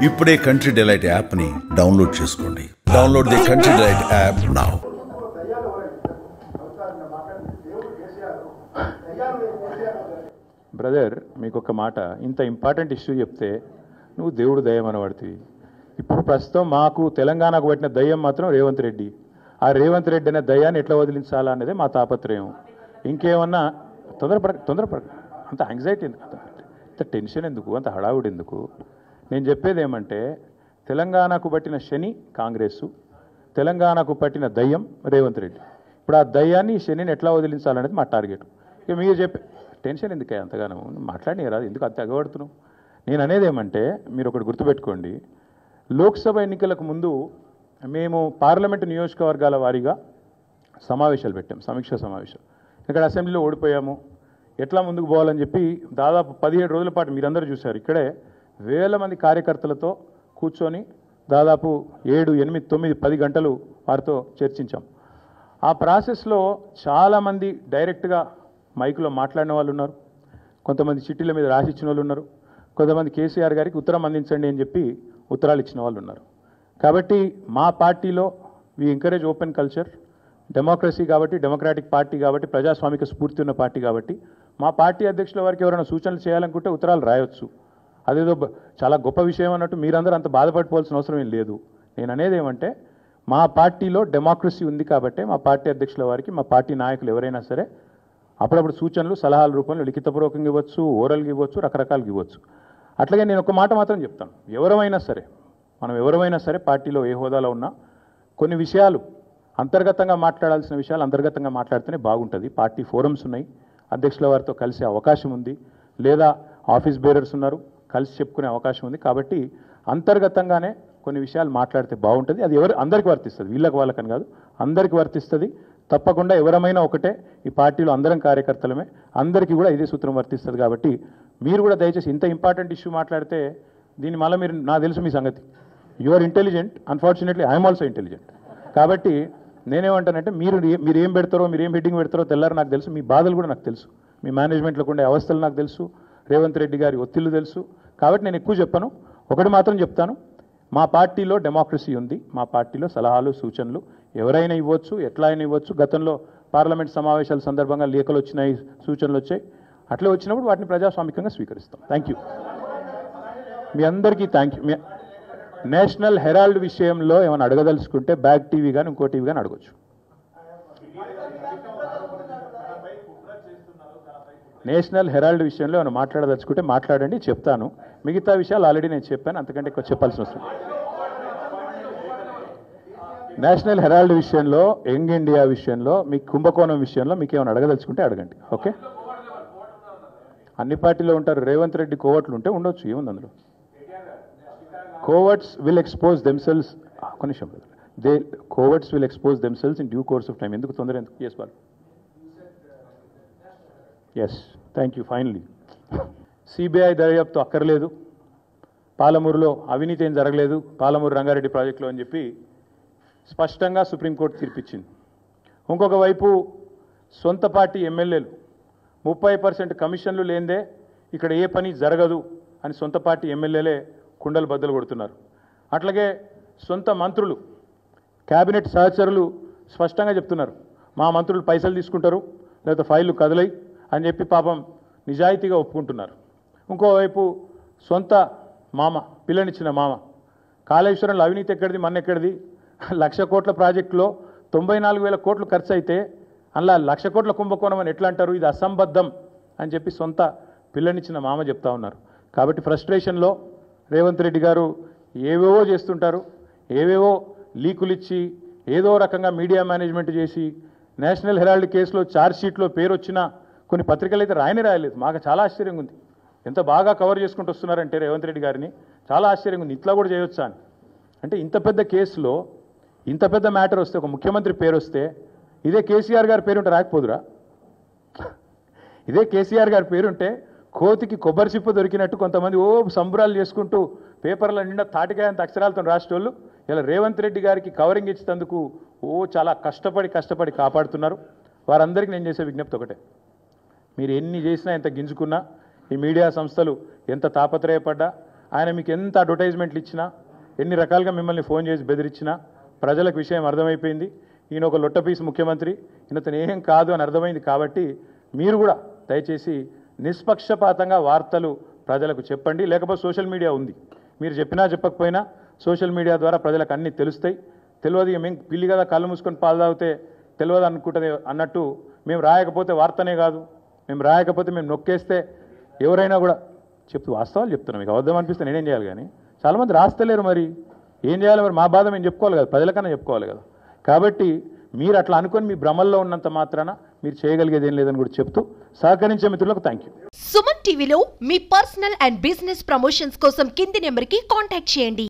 ఇప్పుడే country delight యాప్ని download చేసుకోండి. Download the country delight app now. Brother, మీకు ఒక మాట, ఇంత ఇంపార్టెంట్ ఇష్యూ చెప్తే నువ్వు దేవుడు దయ్యం అనబడుతుంది. ఇప్పుడు ప్రస్తుతం మాకు తెలంగాణకు పట్టిన దయ్యం మాత్రం రేవంత్ రెడ్డి. ఆ రేవంత్ రెడ్డి అనే దయ్యాన్ని ఎట్లా వదిలించాలా అనేది మా తాపత్రయం. ఇంకేమన్నా తొందరపడ అంత యాంగ్జైటీ ఎందుకు, అంత టెన్షన్ ఎందుకు, అంత హడావుడి ఎందుకు? నేను చెప్పేది ఏమంటే, తెలంగాణకు పట్టిన శని కాంగ్రెస్సు, తెలంగాణకు పట్టిన దయ్యం రేవంత్ రెడ్డి. ఇప్పుడు ఆ దయ్యాన్ని శనిని ఎట్లా వదిలించాలనేది మా టార్గెట్. ఇక మీరు చెప్పే టెన్షన్ ఎందుకే అంతగానో మాట్లాడినారా, ఎందుకు అంత ఎగబడుతున్నావు? నేను అనేది ఏమంటే, మీరు ఒకటి గుర్తుపెట్టుకోండి, లోక్సభ ఎన్నికలకు ముందు మేము పార్లమెంటు నియోజకవర్గాల వారీగా సమావేశాలు పెట్టాం, సమీక్షా సమావేశం. ఇక్కడ అసెంబ్లీలో ఓడిపోయాము, ఎట్లా ముందుకు పోవాలని చెప్పి దాదాపు 17 రోజుల పాటు మీరందరూ చూశారు. ఇక్కడే వేల మంది కార్యకర్తలతో కూర్చొని దాదాపు 7, 8, 9, 10 గంటలు వారితో చర్చించాం. ఆ ప్రాసెస్లో చాలామంది డైరెక్ట్గా మైకులో మాట్లాడిన వాళ్ళు ఉన్నారు, కొంతమంది చిట్టీల మీద రాసిచ్చిన వాళ్ళు ఉన్నారు, కొంతమంది కేసీఆర్ గారికి ఉత్తరం అందించండి అని చెప్పి ఉత్తరాలు ఇచ్చిన వాళ్ళు ఉన్నారు. కాబట్టి మా పార్టీలో we encourage open culture, democracy కాబట్టి, డెమోక్రాటిక్ పార్టీ కాబట్టి, ప్రజాస్వామిక స్ఫూర్తి ఉన్న పార్టీ కాబట్టి, మా పార్టీ అధ్యక్షుల వారికి ఎవరైనా సూచనలు చేయాలనుకుంటే ఉత్తరాలు రాయొచ్చు. అదేదో చాలా గొప్ప విషయం అన్నట్టు మీరందరూ అంత బాధపడిపోవాల్సిన అవసరం ఏం లేదు. నేను అనేది ఏమంటే, మా పార్టీలో డెమోక్రసీ ఉంది కాబట్టి మా పార్టీ అధ్యక్షుల వారికి, మా పార్టీ నాయకులు ఎవరైనా సరే అప్పుడప్పుడు సూచనలు, సలహాల రూపంలో లిఖితపూర్వకంగా ఇవ్వచ్చు, ఓరల్గా ఇవ్వచ్చు, రకరకాలుగా ఇవ్వచ్చు. అట్లాగే నేను ఒక మాట మాత్రం చెప్తాను, మనం ఎవరైనా సరే పార్టీలో ఏ హోదాలో ఉన్నా కొన్ని విషయాలు అంతర్గతంగా మాట్లాడాల్సిన విషయాలు అంతర్గతంగా మాట్లాడితేనే బాగుంటుంది. పార్టీ ఫోరమ్స్ ఉన్నాయి, అధ్యక్షుల వారితో కలిసే అవకాశం ఉంది, లేదా ఆఫీస్ బేరర్స్ ఉన్నారు, కలిసి చెప్పుకునే అవకాశం ఉంది. కాబట్టి అంతర్గతంగానే కొన్ని విషయాలు మాట్లాడితే బాగుంటుంది. అది అందరికీ వర్తిస్తుంది, వీళ్ళకి వాళ్ళకని కాదు, అందరికీ వర్తిస్తుంది. తప్పకుండా ఎవరమైనా ఒకటే, ఈ పార్టీలో అందరం కార్యకర్తలమే, అందరికీ కూడా ఇదే సూత్రం వర్తిస్తుంది. కాబట్టి మీరు కూడా దయచేసి ఇంత ఇంపార్టెంట్ ఇష్యూ మాట్లాడితే దీన్ని మళ్ళీ మీరు, నాకు తెలుసు మీ సంగతి, you are intelligent, unfortunately I'm also intelligent. కాబట్టి నేనేమంటానంటే, మీరు ఏం పెడతారో, మీరు ఏం హెడ్డింగ్ పెడతారో తెల్లారు నాకు తెలుసు, మీ బాధలు కూడా నాకు తెలుసు, మీ మేనేజ్మెంట్లోకి ఉండే అవస్థలు నాకు తెలుసు, రేవంత్ రెడ్డి గారి ఒత్తిళ్లు తెలుసు. కాబట్టి నేను ఎక్కువ చెప్పను, ఒకటి మాత్రం చెప్తాను, మా పార్టీలో డెమోక్రసీ ఉంది, మా పార్టీలో సలహాలు, సూచనలు ఎవరైనా ఇవ్వచ్చు, ఎట్లా అయినా ఇవ్వచ్చు. గతంలో పార్లమెంట్ సమావేశాల సందర్భంగా లేఖలు వచ్చినాయి, సూచనలు వచ్చాయి, అట్లా వచ్చినప్పుడు వాటిని ప్రజాస్వామికంగా స్వీకరిస్తాం. థ్యాంక్ యూ, మీ అందరికీ థ్యాంక్ యూ. నేషనల్ హెరాల్డ్ విషయంలో ఏమైనా అడగదలుచుకుంటే బ్యాక్ టీవీ కానీ ఇంకో టీవీ కానీ అడగచ్చు. నేషనల్ హెరాల్డ్ విషయంలో ఏమైనా మాట్లాడదలుచుకుంటే మాట్లాడండి, చెప్తాను. మిగతా విషయాలు ఆల్రెడీ నేను చెప్పాను, అంతకంటే ఎక్కువ చెప్పాల్సిన అవసరం. నేషనల్ హెరాల్డ్ విషయంలో, యంగ్ ఇండియా విషయంలో, మీ కుంభకోణం విషయంలో మీకు ఏమైనా అడగదలుచుకుంటే అడగండి. ఓకే, అన్ని పార్టీలో ఉంటారు, రేవంత్ రెడ్డి కోవట్లు ఉంటే ఉండొచ్చు, ఏముంది అందులో. కోవర్ట్స్ విల్ ఎక్స్పోజ్ దెమ్సెల్స్, కొంచెం coverts will expose themselves in due course of time. ఎందుకు తొందర ఎందుకు? Yes ball, yes, thank you. Finally CBI దర్యాప్తు అక్కర్లేదు, పాలమూరులో అవినీతి ఏం జరగలేదు పాలమూరు రంగారెడ్డి ప్రాజెక్టులో అని చెప్పి స్పష్టంగా సుప్రీంకోర్టు తీర్పిచ్చింది. ఇంకొక వైపు సొంత పార్టీ ఎమ్మెల్యేలు 30% కమిషన్లు లేనిదే ఇక్కడ ఏ పని జరగదు అని సొంత పార్టీ ఎమ్మెల్యేలే కుండలు బద్దలు కొడుతున్నారు. అట్లాగే సొంత మంత్రులు, క్యాబినెట్ సహచరులు స్పష్టంగా చెప్తున్నారు, మా మంత్రులు పైసలు తీసుకుంటారు, లేకపోతే ఫైళ్ళు కదలై అని చెప్పి పాపం నిజాయితీగా ఒప్పుకుంటున్నారు. ఇంకోవైపు సొంత మామ, పిల్లనిచ్చిన మామ, కాళేశ్వరంలో అవినీతి ఎక్కడిది, మన్నెక్కడిది, 1,00,000 కోట్ల ప్రాజెక్టులో 94,000 కోట్లు ఖర్చు అయితే అందులో 1,00,000 కోట్ల కుంభకోణం అని ఎట్లా అంటారు, ఇది అసంబద్ధం అని చెప్పి సొంత పిల్లనిచ్చిన మామ చెప్తా ఉన్నారు. కాబట్టి ఫ్రస్ట్రేషన్లో రేవంత్ రెడ్డి గారు ఏవేవో చేస్తుంటారు, ఏవేవో లీకులు ఇచ్చి ఏదో రకంగా మీడియా మేనేజ్మెంట్ చేసి, నేషనల్ హెరాల్డ్ కేసులో ఛార్జ్షీట్లో పేరు వచ్చిన కొన్ని పత్రికలు అయితే రాయలేదు. మాకు చాలా ఆశ్చర్యంగా ఉంది, ఎంత బాగా కవర్ చేసుకుంటూ వస్తున్నారంటే రేవంత్ రెడ్డి గారిని, చాలా ఆశ్చర్యంగా ఉంది, ఇట్లా కూడా చేయొచ్చా అని. అంటే ఇంత పెద్ద కేసులో ఇంత పెద్ద మ్యాటర్ వస్తే, ఒక ముఖ్యమంత్రి పేరు వస్తే, ఇదే కేసీఆర్ గారి పేరుంటే రాకపోదురా? ఇదే కేసీఆర్ గారి పేరుంటే కోతికి కొబ్బరి చిప్ప దొరికినట్టు కొంతమంది సంబరాలు చేసుకుంటూ పేపర్ల నిండా తాటికాయంత అక్షరాలతో రాసేటోళ్ళు ఇలా రేవంత్ రెడ్డి గారికి కవరింగ్ ఇచ్చేందుకు చాలా కష్టపడి కాపాడుతున్నారు. వారందరికీ నేను చేసే విజ్ఞప్తి ఒకటే, మీరు ఎన్ని చేసినా, ఎంత గింజుకున్నా, ఈ మీడియా సంస్థలు ఎంత తాపత్రయపడ్డా ఆయన మీకు ఎంత అడ్వర్టైజ్మెంట్లు ఇచ్చినా ఎన్ని రకాలుగా మిమ్మల్ని ఫోన్ చేసి బెదిరించినా ప్రజలకు విషయం అర్థమైపోయింది. ఈయన ఒక లొట్టపీసు ముఖ్యమంత్రి, ఈయనతను ఏం కాదు అని అర్థమైంది. కాబట్టి మీరు కూడా దయచేసి నిష్పక్షపాతంగా వార్తలు ప్రజలకు చెప్పండి. లేకపోతే సోషల్ మీడియా ఉంది, మీరు చెప్పినా చెప్పకపోయినా సోషల్ మీడియా ద్వారా ప్రజలకు అన్నీ తెలుస్తాయి. తెలియదు ఇక మేము పిల్లి కదా కళ్ళు మూసుకొని పాలు తాగితే తెలియదు అనుకుంటుంది అన్నట్టు మేము రాయకపోతే వార్తనే కాదు, మేము రాయకపోతే మేము నొక్కేస్తే ఎవరైనా కూడా వాస్తవాలు చెప్తున్నాం. మీకు అబద్ధం అనిపిస్తే నేనేం చేయాలి? కానీ చాలామంది రాస్తలేరు, మరి ఏం చేయాలి? మరి మా బాధ మేము చెప్పుకోవాలి కదా, ప్రజలకన్నా చెప్పుకోవాలి కదా. కాబట్టి మీరు అట్లా అనుకొని మీ భ్రమల్లో ఉన్నంత మాత్రాన మీరు చేయగలిగేది ఏం లేదని కూడా చెప్తూ సహకరించే మిత్రులకు థ్యాంక్ యూ. సుమన్ టీవీలో మీ పర్సనల్ అండ్ బిజినెస్ ప్రమోషన్స్ కోసం కింది నెంబర్కి కాంటాక్ట్ చేయండి.